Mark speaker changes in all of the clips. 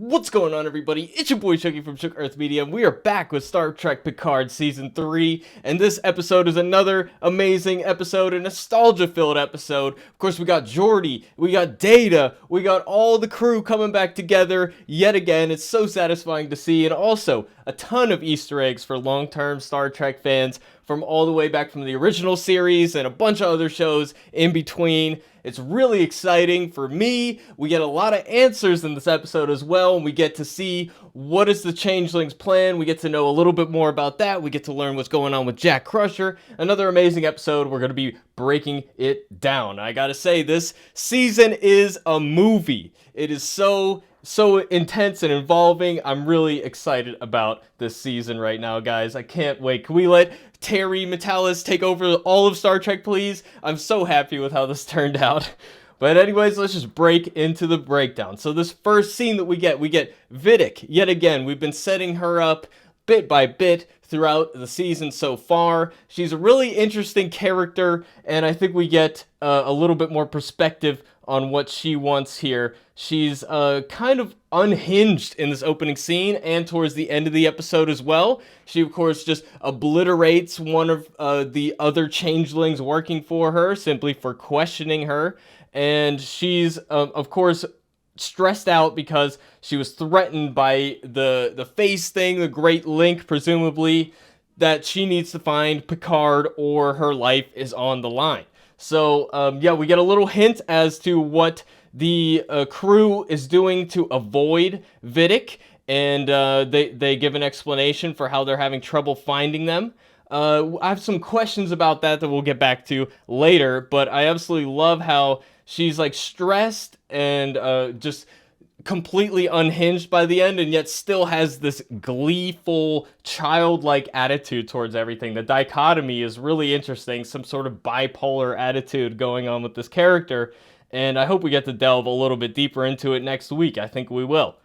Speaker 1: What's going on, everybody? It's your boy Chucky from Shook Earth Media, and we are back with Star Trek Picard Season 3, and this episode is another amazing episode, a nostalgia-filled episode. Of course, we got Jordy, we got Data, we got all the crew coming back together yet again. It's so satisfying to see, and also a ton of Easter eggs for long-term Star Trek fans from all the way back from the original series and a bunch of other shows in between. It's really exciting for me. We get a lot of answers in this episode as well, and we get to see what is the Changeling's plan. We get to know a little bit more about that. We get to learn what's going on with Jack Crusher. Another amazing episode. We're going to be breaking it down. I gotta say, this season is a movie. It is so intense and involving. I'm really excited about this season right now, guys. I can't wait. Can we let Terry Metalis take over all of Star Trek, please? I'm so happy with how this turned out. But anyways, let's just break into the breakdown. So this first scene that we get Vidic yet again. We've been setting her up bit by bit throughout the season so far. She's a really interesting character, and I think we get a little bit more perspective on what she wants here. She's kind of unhinged in this opening scene and towards the end of the episode as well. She, of course, just obliterates one of the other changelings working for her simply for questioning her. And she's, of course, stressed out because she was threatened by the face thing, the Great Link, presumably, that she needs to find Picard or her life is on the line. So, yeah, we get a little hint as to what the crew is doing to avoid Vidic, and they give an explanation for how they're having trouble finding them. I have some questions about that we'll get back to later, but I absolutely love how she's like stressed and just completely unhinged by the end, and yet still has this gleeful, childlike attitude towards everything. The dichotomy is really interesting, some sort of bipolar attitude going on with this character, and I hope we get to delve a little bit deeper into it next week. I think we will.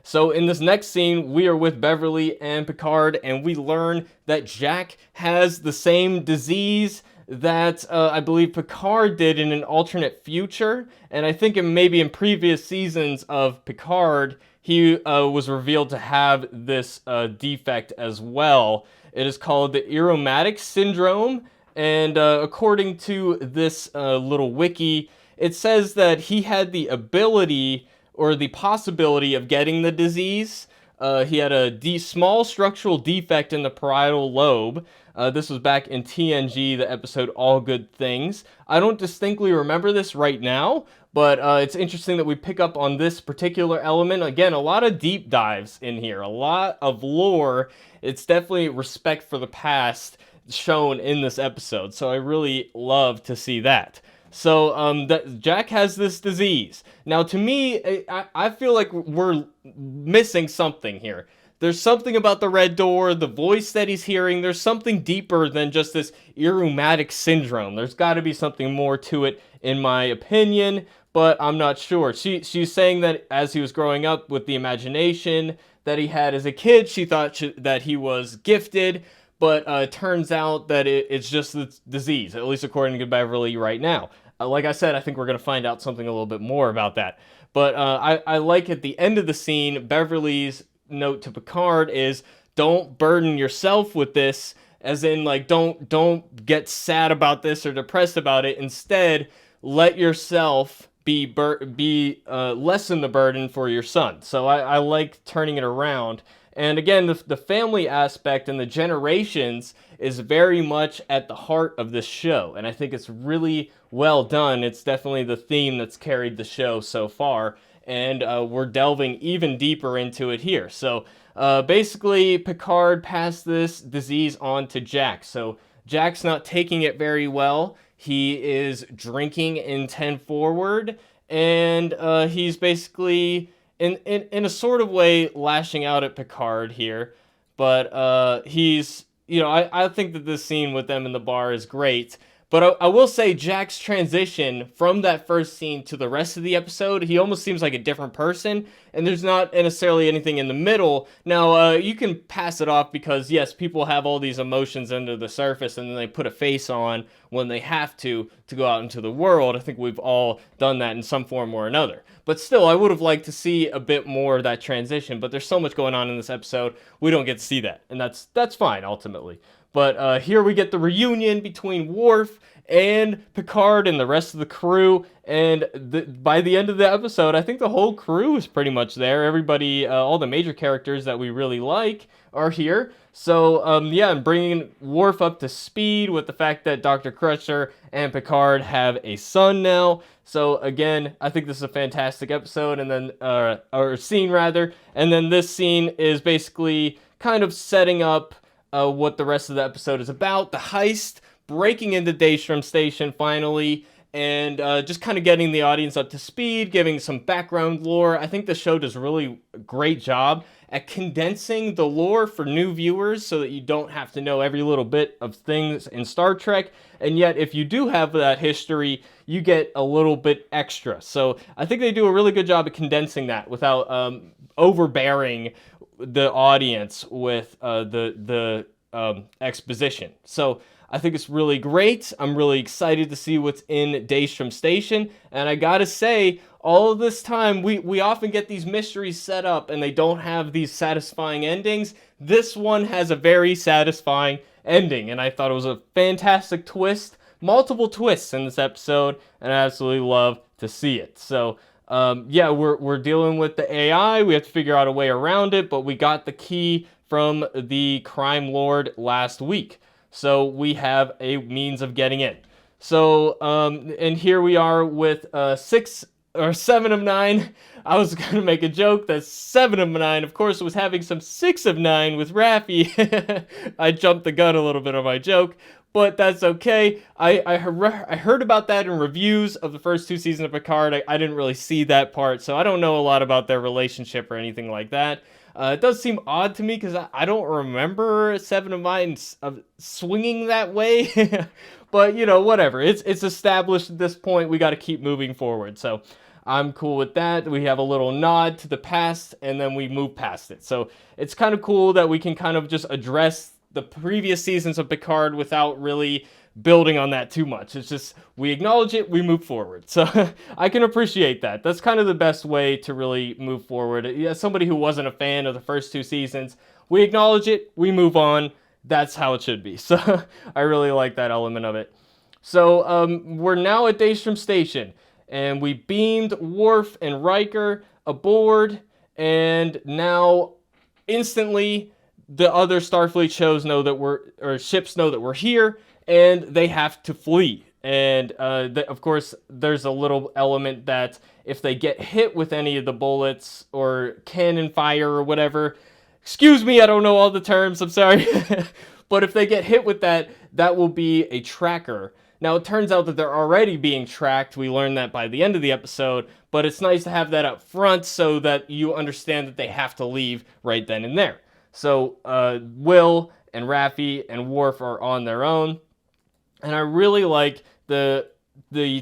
Speaker 1: So in this next scene, we are with Beverly and Picard, and we learn that Jack has the same disease that I believe Picard did in an alternate future, and I think maybe in previous seasons of Picard, he was revealed to have this defect as well. It is called the Aromatic Syndrome, and according to this little wiki, it says that he had the ability or the possibility of getting the disease. He had a small structural defect in the parietal lobe. This was back in TNG, the episode All Good Things. I don't distinctly remember this right now, but it's interesting that we pick up on this particular element. Again, a lot of deep dives in here, a lot of lore. It's definitely respect for the past shown in this episode, so I really love to see that. So Jack has this disease. Now, to me, I feel like we're missing something here. There's something about the Red Door, the voice that he's hearing. There's something deeper than just this Aromatic Syndrome. There's got to be something more to it, in my opinion, but I'm not sure. She's saying that as he was growing up with the imagination that he had as a kid, she thought that he was gifted, but it turns out that it's just this disease, at least according to Beverly right now. Like I said, I think we're going to find out something a little bit more about that. But I like at the end of the scene, Beverly's note to Picard is, don't burden yourself with this, as in, like, don't get sad about this or depressed about it. Instead, let yourself lessen the burden for your son. So I like turning it around. And again, the family aspect and the generations is very much at the heart of this show, and I think it's really well done. It's definitely the theme that's carried the show so far, and we're delving even deeper into it here. So basically, Picard passed this disease on to Jack. So Jack's not taking it very well. He is drinking in 10 forward, and he's basically in a sort of way lashing out at Picard here. But he's, I think that this scene with them in the bar is great. But I will say Jack's transition from that first scene to the rest of the episode, he almost seems like a different person, and there's not necessarily anything in the middle. Now, you can pass it off because, yes, people have all these emotions under the surface, and then they put a face on when they have to go out into the world. I think we've all done that in some form or another. But still, I would have liked to see a bit more of that transition, but there's so much going on in this episode, we don't get to see that, and that's fine, ultimately. But here we get the reunion between Worf and Picard and the rest of the crew. And by the end of the episode, I think the whole crew is pretty much there. Everybody, all the major characters that we really like are here. So, yeah, I'm bringing Worf up to speed with the fact that Dr. Crusher and Picard have a son now. So, again, I think this is a fantastic episode, and then, or scene rather. And then this scene is basically kind of setting up what the rest of the episode is about. The heist, breaking into Daystrom Station finally, and just kind of getting the audience up to speed, giving some background lore. I think the show does a really great job at condensing the lore for new viewers so that you don't have to know every little bit of things in Star Trek, and yet if you do have that history, you get a little bit extra. So I think they do a really good job at condensing that without overbearing the audience with the exposition. So I think it's really great. I'm really excited to see what's in Daystrom Station. And I gotta say, all of this time, we often get these mysteries set up and they don't have these satisfying endings. This one has a very satisfying ending, and I thought it was a fantastic twist. Multiple twists in this episode, and I absolutely love to see it. So, yeah, we're dealing with the AI. We have to figure out a way around it, but we got the key from the crime lord last week. So we have a means of getting in. So, and here we are with 6 or 7 of 9. I was going to make a joke that 7 of 9, of course, was having some 6 of 9 with Raffi. I jumped the gun a little bit on my joke, but that's okay. I heard about that in reviews of the first 2 seasons of Picard. I didn't really see that part, so I don't know a lot about their relationship or anything like that. It does seem odd to me because I don't remember 7 of 9 swinging that way. But, you know, whatever. It's established at this point. We got to keep moving forward. So I'm cool with that. We have a little nod to the past, and then we move past it. So it's kind of cool that we can kind of just address the previous seasons of Picard without really building on that too much. It's just, we acknowledge it, we move forward. So I can appreciate that. That's kind of the best way to really move forward. As somebody who wasn't a fan of the first 2 seasons, we acknowledge it, we move on. That's how it should be. So I really like that element of it. So we're now at Daystrom Station, and we beamed Worf and Riker aboard, and now instantly the other Starfleet ships know that we're here, and they have to flee. And of course, there's a little element that if they get hit with any of the bullets or cannon fire or whatever, excuse me, I don't know all the terms, I'm sorry, but if they get hit with that, that will be a tracker. Now, it turns out that they're already being tracked. We learned that by the end of the episode, but it's nice to have that up front so that you understand that they have to leave right then and there. So, Will and Raffi and Worf are on their own. And I really like the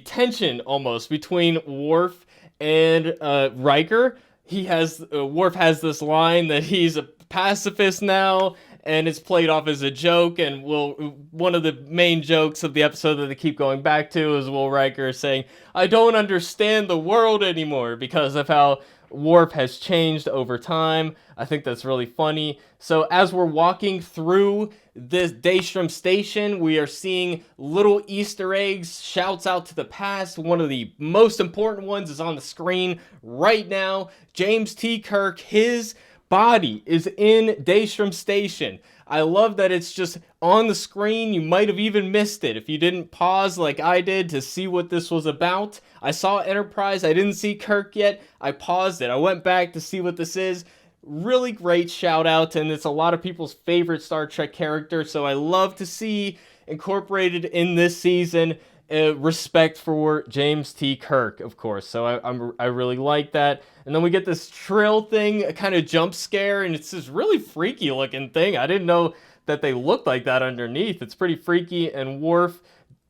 Speaker 1: tension almost between Worf and Riker. Worf has this line that he's a pacifist now, and it's played off as a joke. And one of the main jokes of the episode that they keep going back to is Will Riker saying, "I don't understand the world anymore," because of how Worf has changed over time. I think that's really funny. So as we're walking through this Daystrom Station, we are seeing little Easter eggs, shouts out to the past. One of the most important ones is on the screen right now. James T. Kirk, his body is in Daystrom Station. I love that it's just on the screen. You might have even missed it if you didn't pause like I did to see what this was about. I saw Enterprise. I didn't see Kirk yet. I paused it. I went back to see what this is. Really great shout out, and it's a lot of people's favorite Star Trek character, so I love to see incorporated in this season respect for James T. Kirk, of course. So I really like that. And then we get this Trill thing, a kind of jump scare, and it's this really freaky looking thing. I didn't know that they looked like that underneath. It's pretty freaky, and Worf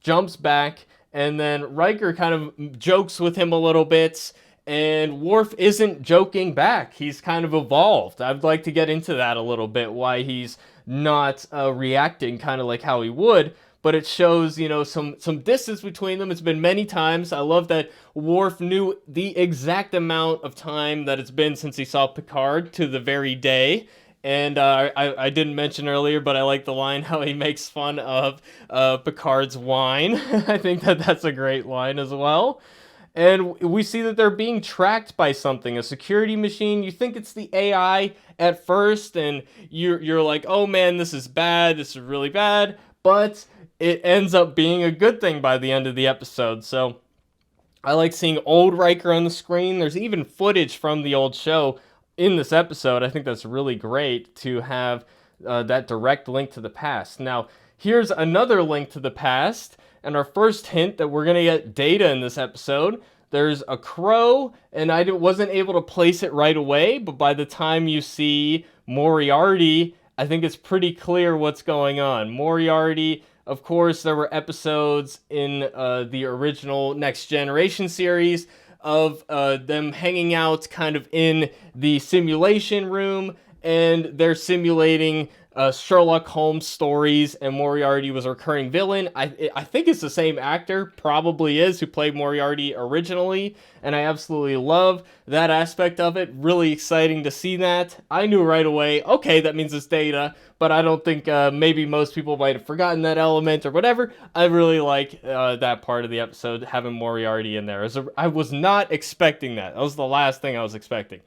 Speaker 1: jumps back, and then Riker kind of jokes with him a little bit, and Worf isn't joking back. He's kind of evolved. I'd like to get into that a little bit, why he's not reacting kind of like how he would, but it shows, some distance between them. It's been many times. I love that Worf knew the exact amount of time that it's been since he saw Picard to the very day. And I didn't mention earlier, but I like the line how he makes fun of Picard's wine. I think that's a great line as well. And we see that they're being tracked by something, a security machine. You think it's the AI at first, and you're like, oh man, this is bad, this is really bad. But it ends up being a good thing by the end of the episode. So I like seeing old Riker on the screen. There's even footage from the old show in this episode. I think that's really great to have that direct link to the past. Now, here's another link to the past, and our first hint that we're going to get Data in this episode. There's a crow, and I wasn't able to place it right away, but by the time you see Moriarty, I think it's pretty clear what's going on. Moriarty, of course, there were episodes in the original Next Generation series of them hanging out kind of in the simulation room, and they're simulating Sherlock Holmes stories, and Moriarty was a recurring villain. I think it's the same actor, probably is, who played Moriarty originally, and I absolutely love that aspect of it. Really exciting to see that. I knew right away, okay, that means it's Data, but I don't think maybe most people might have forgotten that element or whatever. I really like that part of the episode, having Moriarty in there. I was not expecting that. That was the last thing I was expecting.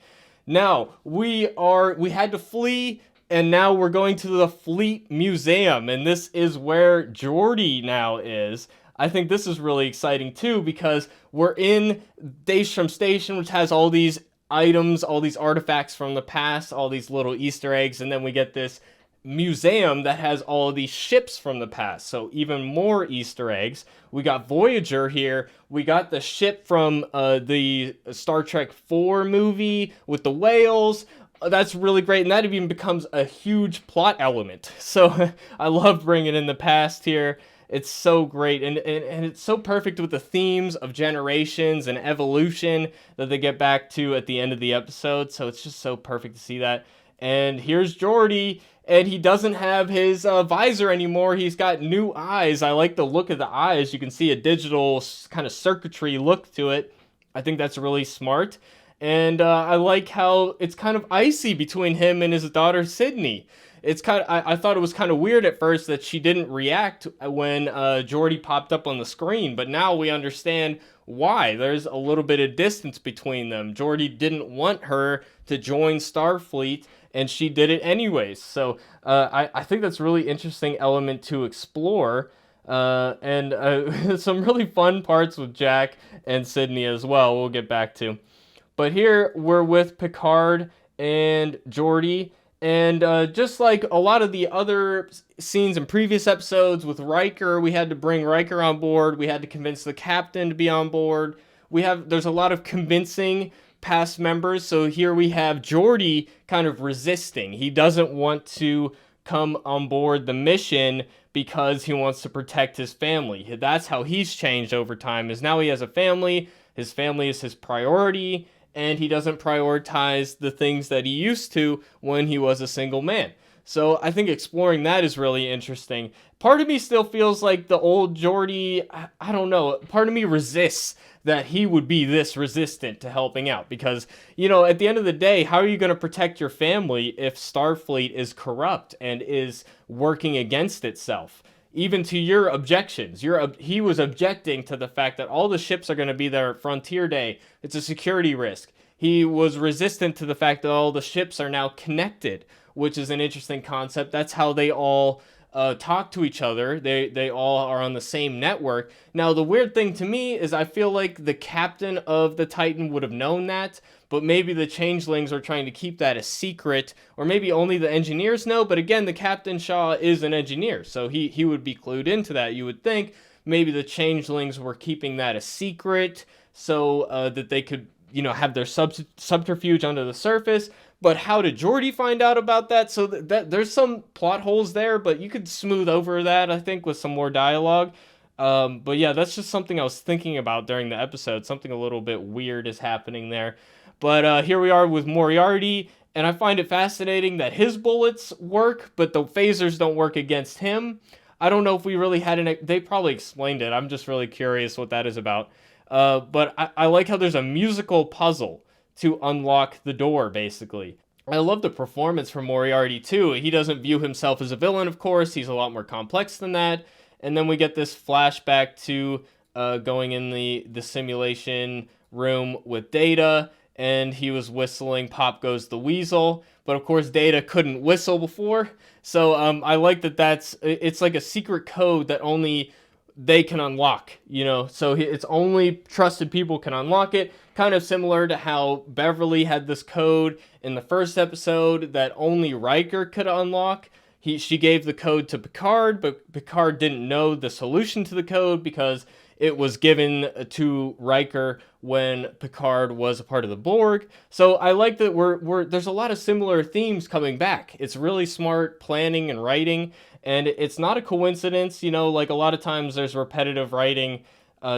Speaker 1: Now, we had to flee, and now we're going to the Fleet Museum, and this is where Jordy now is. I think this is really exciting too, because we're in Daystrom Station, which has all these items, all these artifacts from the past, all these little Easter eggs, and then we get this museum that has all of these ships from the past, so even more Easter eggs. We got Voyager here, we got the ship from the Star Trek 4 movie with the whales. That's really great, and that even becomes a huge plot element. So I love bringing in the past here. It's so great, and it's so perfect with the themes of generations and evolution that they get back to at the end of the episode. So it's just so perfect to see that. And here's Jordy, and he doesn't have his visor anymore. He's got new eyes. I like the look of the eyes. You can see a digital kind of circuitry look to it. I think that's really smart. And I like how it's kind of icy between him and his daughter Sydney. It's kind of, I thought it was kind of weird at first that she didn't react when Jordy popped up on the screen, but now we understand why. There's a little bit of distance between them. Jordy didn't want her to join Starfleet, and she did it anyways. So I think that's a really interesting element to explore. And some really fun parts with Jack and Sydney as well, we'll get back to. But here we're with Picard and Jordy, and just like a lot of the other scenes in previous episodes with Riker, we had to bring Riker on board, we had to convince the captain to be on board. There's a lot of convincing past members, so here we have Jordy kind of resisting. He doesn't want to come on board the mission because he wants to protect his family. That's how he's changed over time, is now he has a family, his family is his priority, and he doesn't prioritize the things that he used to when he was a single man. So I think exploring that is really interesting. Part of me still feels like the old Jordy, I don't know, part of me resists that he would be this resistant to helping out. Because, at the end of the day, how are you going to protect your family if Starfleet is corrupt and is working against itself? Even to your objections, he was objecting to the fact that all the ships are going to be there at Frontier Day. It's a security risk. He was resistant to the fact that all the ships are now connected, which is an interesting concept. That's how they all talk to each other. They all are on the same network. Now, the weird thing to me is I feel like the captain of the Titan would have known that, but maybe the changelings are trying to keep that a secret, or maybe only the engineers know. But again, the Captain Shaw is an engineer, so he would be clued into that, you would think. Maybe the changelings were keeping that a secret so that they could, have their subterfuge under the surface. But how did Jordy find out about that? So that there's some plot holes there, but you could smooth over that, I think, with some more dialogue. But yeah, that's just something I was thinking about during the episode. Something a little bit weird is happening there. But here we are with Moriarty, and I find it fascinating that his bullets work, but the phasers don't work against him. I don't know if we really had they probably explained it. I'm just really curious what that is about. But I like how there's a musical puzzle to unlock the door, basically. I love the performance from Moriarty, too. He doesn't view himself as a villain, of course. He's a lot more complex than that. And then we get this flashback to going in the simulation room with Data, and he was whistling Pop Goes the Weasel. But, of course, Data couldn't whistle before. So I like that it's like a secret code that only they can unlock, so it's only trusted people can unlock it, kind of similar to how Beverly had this code in the first episode that only Riker could unlock. She gave the code to Picard, but Picard didn't know the solution to the code because it was given to Riker when Picard was a part of the Borg. So I like that there's a lot of similar themes coming back. It's really smart planning and writing, and it's not a coincidence, like a lot of times there's repetitive writing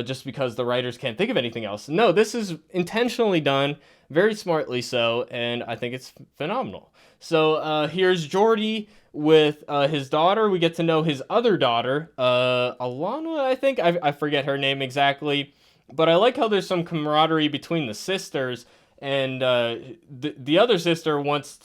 Speaker 1: just because the writers can't think of anything else. No, this is intentionally done, very smartly so, and I think it's phenomenal. So here's Jordy with his daughter. We get to know his other daughter, Alana, I think. I forget her name exactly. But I like how there's some camaraderie between the sisters, and the other sister wants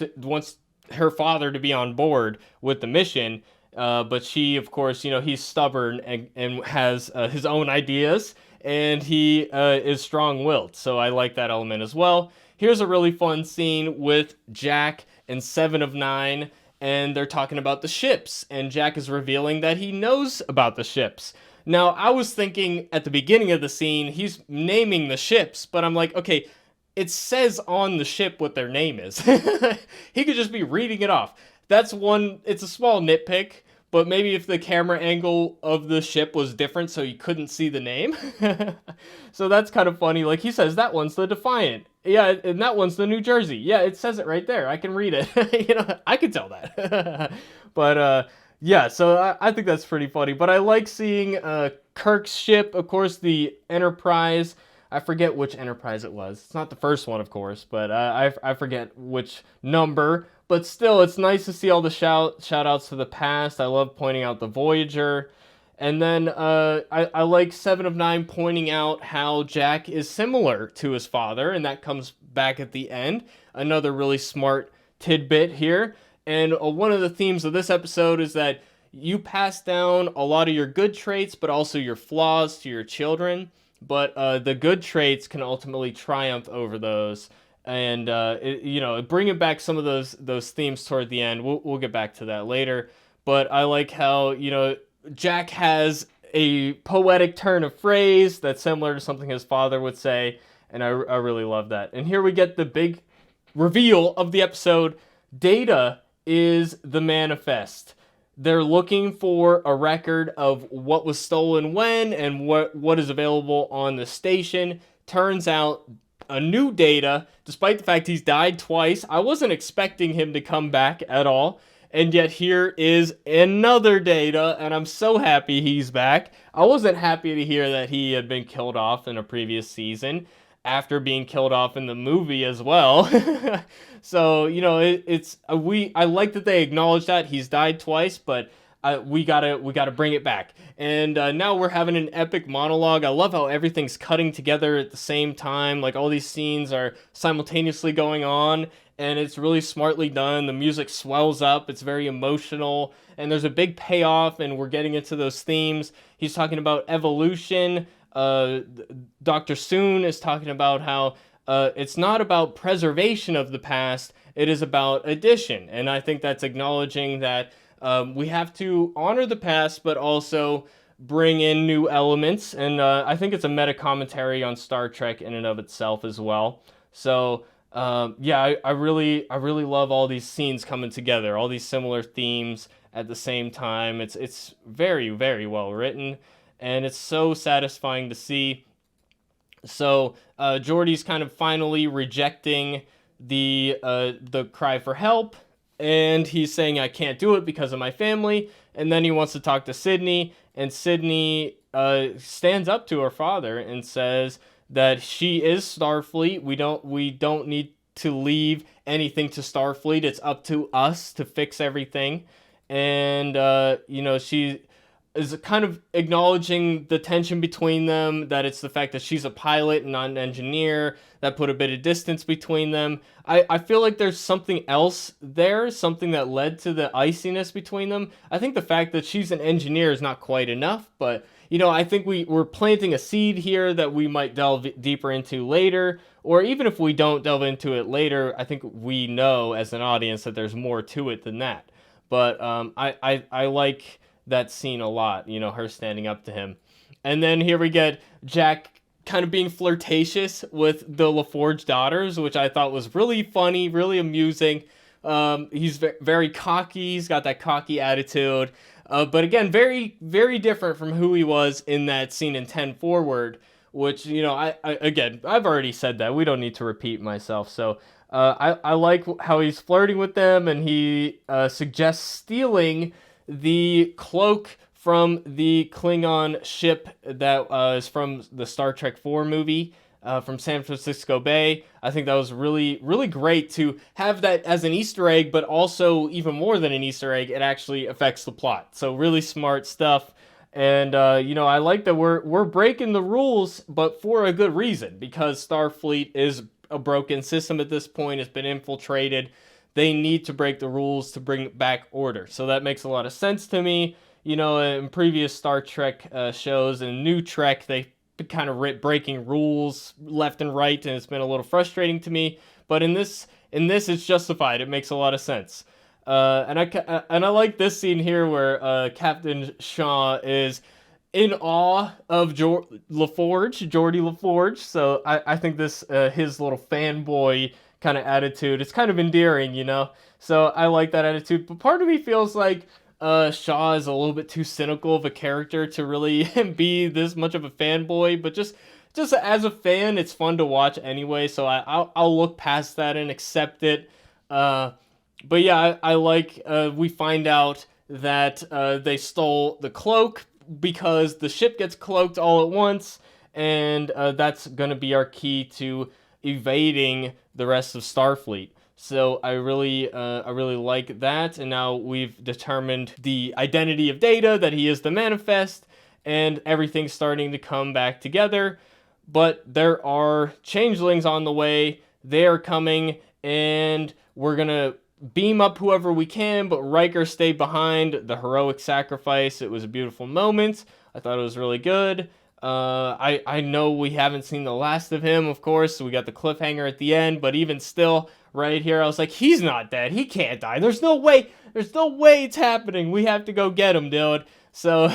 Speaker 1: her father to be on board with the mission. But she, of course, he's stubborn and has his own ideas, and he is strong-willed. So I like that element as well. Here's a really fun scene with Jack and 7 of 9, and they're talking about the ships, and Jack is revealing that he knows about the ships. Now, I was thinking at the beginning of the scene, he's naming the ships, but I'm like, okay, it says on the ship what their name is. He could just be reading it off. It's a small nitpick, but maybe if the camera angle of the ship was different so you couldn't see the name. So that's kind of funny. Like, he says, that one's the Defiant. Yeah, and that one's the New Jersey. Yeah, it says it right there. I can read it. I can tell that. But, yeah, so I think that's pretty funny. But I like seeing Kirk's ship, of course, the Enterprise. I forget which Enterprise it was. It's not the first one, of course, but I forget which number. But still, it's nice to see all the shout-outs to the past. I love pointing out the Voyager. And then I like 7 of 9 pointing out how Jack is similar to his father, and that comes back at the end. Another really smart tidbit here. And one of the themes of this episode is that you pass down a lot of your good traits, but also your flaws to your children. But the good traits can ultimately triumph over those. And, bringing back some of those themes toward the end. We'll get back to that later. But I like how, Jack has a poetic turn of phrase that's similar to something his father would say. And I really love that. And here we get the big reveal of the episode. Data is the manifest. They're looking for a record of what was stolen when and what is available on the station. Turns out a new Data, despite the fact he's died twice. I wasn't expecting him to come back at all. And yet here is another Data, and I'm so happy he's back. I wasn't happy to hear that he had been killed off in a previous season, after being killed off in the movie as well. So, I like that they acknowledge that he's died twice, but we gotta bring it back. And now we're having an epic monologue. I love how everything's cutting together at the same time. Like, all these scenes are simultaneously going on, and it's really smartly done. The music swells up. It's very emotional, and there's a big payoff, and we're getting into those themes. He's talking about evolution. Dr. Soon is talking about how it's not about preservation of the past, it is about addition. And I think that's acknowledging that we have to honor the past, but also bring in new elements. And I think it's a meta commentary on Star Trek in and of itself as well. So I really love all these scenes coming together, all these similar themes at the same time. It's very, very well written. And it's so satisfying to see. So Jordy's kind of finally rejecting the cry for help, and he's saying, I can't do it because of my family. And then he wants to talk to Sydney, and Sydney stands up to her father and says that she is Starfleet. We don't need to leave anything to Starfleet. It's up to us to fix everything. And she is kind of acknowledging the tension between them, that it's the fact that she's a pilot and not an engineer that put a bit of distance between them. I feel like there's something else there, something that led to the iciness between them. I think the fact that she's an engineer is not quite enough, but I think we're planting a seed here that we might delve deeper into later, or even if we don't delve into it later, I think we know as an audience that there's more to it than that. But I like that scene a lot, her standing up to him. And then here we get Jack kind of being flirtatious with the LaForge daughters, which I thought was really funny, really amusing. He's very cocky. He's got that cocky attitude. But again, very, very different from who he was in that scene in 10 Forward, which, I've already said that. We don't need to repeat myself. So I like how he's flirting with them, and he suggests stealing the cloak from the Klingon ship that is from the Star Trek 4 movie from San Francisco Bay. I think that was really, really great to have that as an Easter egg, but also even more than an Easter egg, it actually affects the plot. So really smart stuff. And, I like that we're breaking the rules, but for a good reason, because Starfleet is a broken system at this point. It's been infiltrated. They need to break the rules to bring back order. So that makes a lot of sense to me. In previous Star Trek shows and New Trek, they've been kind of breaking rules left and right, and it's been a little frustrating to me. But in this, it's justified. It makes a lot of sense. And I like this scene here where Captain Shaw is in awe of Jordy LaForge. So I think this his little fanboy kind of attitude, it's kind of endearing, So I like that attitude. But part of me feels like Shaw is a little bit too cynical of a character to really be this much of a fanboy. But just as a fan, it's fun to watch anyway. So I'll look past that and accept it. But yeah, I like we find out that they stole the cloak because the ship gets cloaked all at once, and that's going to be our key to evading the rest of Starfleet. So I really like that, and now we've determined the identity of Data, that he is the Manifest, and everything's starting to come back together. But there are changelings on the way. They are coming, and we're gonna beam up whoever we can, but Riker stayed behind. The heroic sacrifice. It was a beautiful moment. I thought it was really good. I know we haven't seen the last of him, of course. So we got the cliffhanger at the end, but even still, right here, I was like, he's not dead. He can't die. There's no way it's happening. We have to go get him, dude. So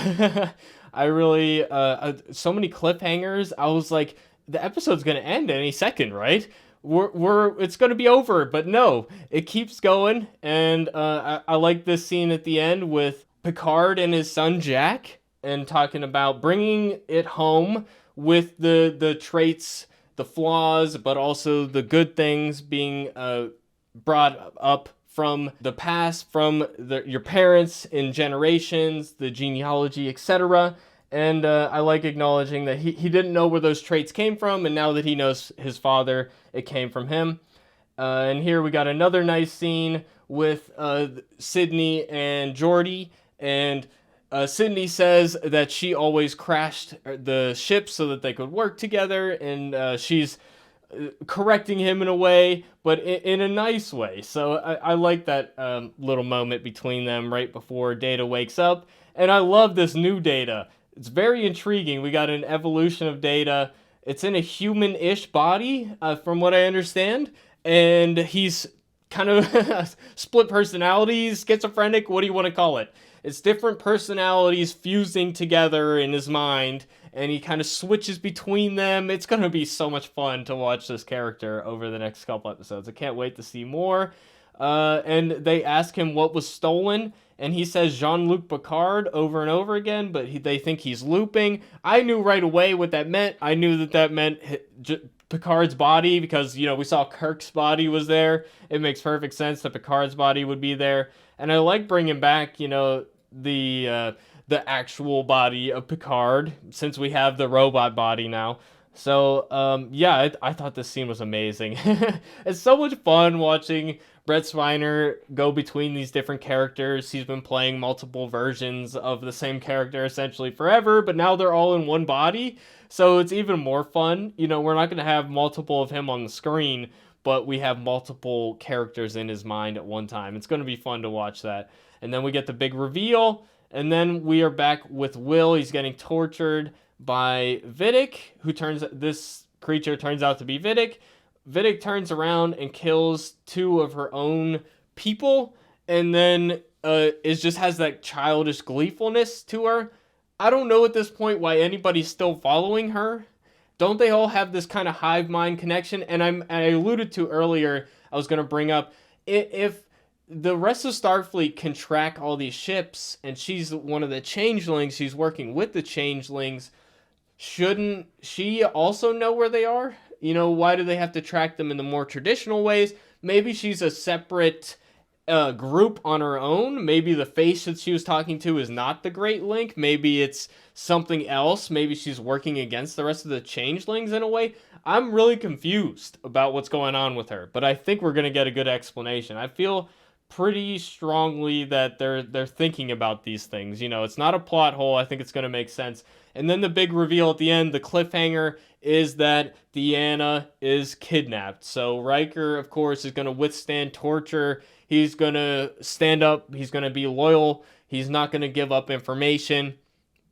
Speaker 1: I really, so many cliffhangers. I was like, the episode's gonna end any second, right? It's gonna be over, but no, it keeps going, and I like this scene at the end with Picard and his son Jack, and talking about bringing it home with the traits, the flaws, but also the good things being brought up from the past, from your parents in generations, the genealogy, etc. And I like acknowledging that he didn't know where those traits came from, and now that he knows his father, it came from him. And here we got another nice scene with Sydney and Jordy, and Sydney says that she always crashed the ship so that they could work together, and she's correcting him in a way, but in a nice way. So I like that little moment between them right before Data wakes up, and I love this new Data. It's very intriguing. We got an evolution of Data. It's in a human-ish body, from what I understand, and he's kind of split personalities, schizophrenic, what do you want to call it? It's different personalities fusing together in his mind, and he kind of switches between them. It's going to be so much fun to watch this character over the next couple episodes. I can't wait to see more. And they ask him what was stolen, and he says JeanLuc Picard over and over again, but they think he's looping. I knew right away what that meant. I knew that meant Picard's body, because, we saw Kirk's body was there. It makes perfect sense that Picard's body would be there. And I like bringing back, the the actual body of Picard, since we have the robot body now. So, yeah, I thought this scene was amazing. It's so much fun watching Brett Spiner go between these different characters. He's been playing multiple versions of the same character essentially forever, but now they're all in one body. So it's even more fun. You know, we're not going to have multiple of him on the screen, but we have multiple characters in his mind at one time. It's going to be fun to watch that. And then we get the big reveal, and then we are back with Will. He's getting tortured by Vidic, this creature turns out to be Vidic. Vidic turns around and kills two of her own people, and then it just has that childish gleefulness to her. I don't know at this point why anybody's still following her. Don't they all have this kind of hive mind connection? And I alluded to earlier, I was going to bring up, if the rest of Starfleet can track all these ships, and she's one of the changelings, she's working with the changelings, shouldn't she also know where they are? You know, why do they have to track them in the more traditional ways? Maybe she's a separate group on her own. Maybe the face that she was talking to is not the Great Link. Maybe it's something else. Maybe she's working against the rest of the changelings in a way. I'm really confused about what's going on with her, but I think we're going to get a good explanation. I feel pretty strongly that they're thinking about these things. You know, it's not a plot hole. I think it's going to make sense. And then the big reveal at the end, the cliffhanger, is that Deanna is kidnapped. So Riker, of course, is going to withstand torture. He's going to stand up. He's going to be loyal. He's not going to give up information.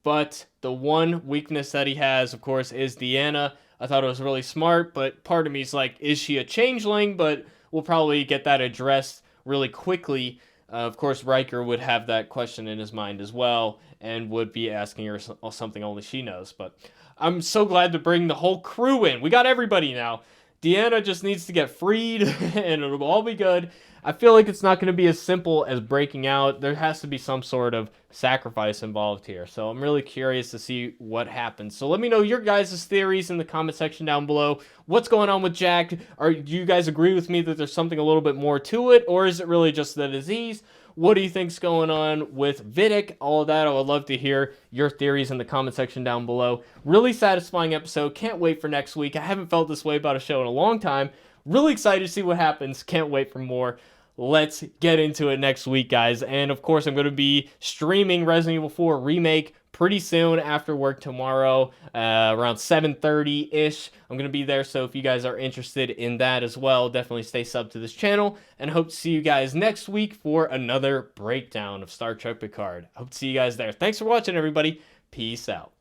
Speaker 1: But the one weakness that he has, of course, is Deanna. I thought it was really smart, but part of me is like, is she a changeling? But we'll probably get that addressed really quickly. Of course, Riker would have that question in his mind as well and would be asking her something only she knows. But I'm so glad to bring the whole crew in. We got everybody now. Deanna just needs to get freed and it'll all be good. I feel like it's not going to be as simple as breaking out. There has to be some sort of sacrifice involved here. So I'm really curious to see what happens. So let me know your guys' theories in the comment section down below. What's going on with Jack? Do you guys agree with me that there's something a little bit more to it? Or is it really just the disease? What do you think's going on with Vidic? All of that, I would love to hear your theories in the comment section down below. Really satisfying episode. Can't wait for next week. I haven't felt this way about a show in a long time. Really excited to see what happens. Can't wait for more. Let's get into it next week, guys. And of course, I'm going to be streaming Resident Evil 4 Remake pretty soon after work tomorrow, around 7:30-ish. I'm going to be there, so if you guys are interested in that as well, definitely stay subbed to this channel, and hope to see you guys next week for another breakdown of Star Trek Picard. Hope to see you guys there. Thanks for watching, everybody. Peace out.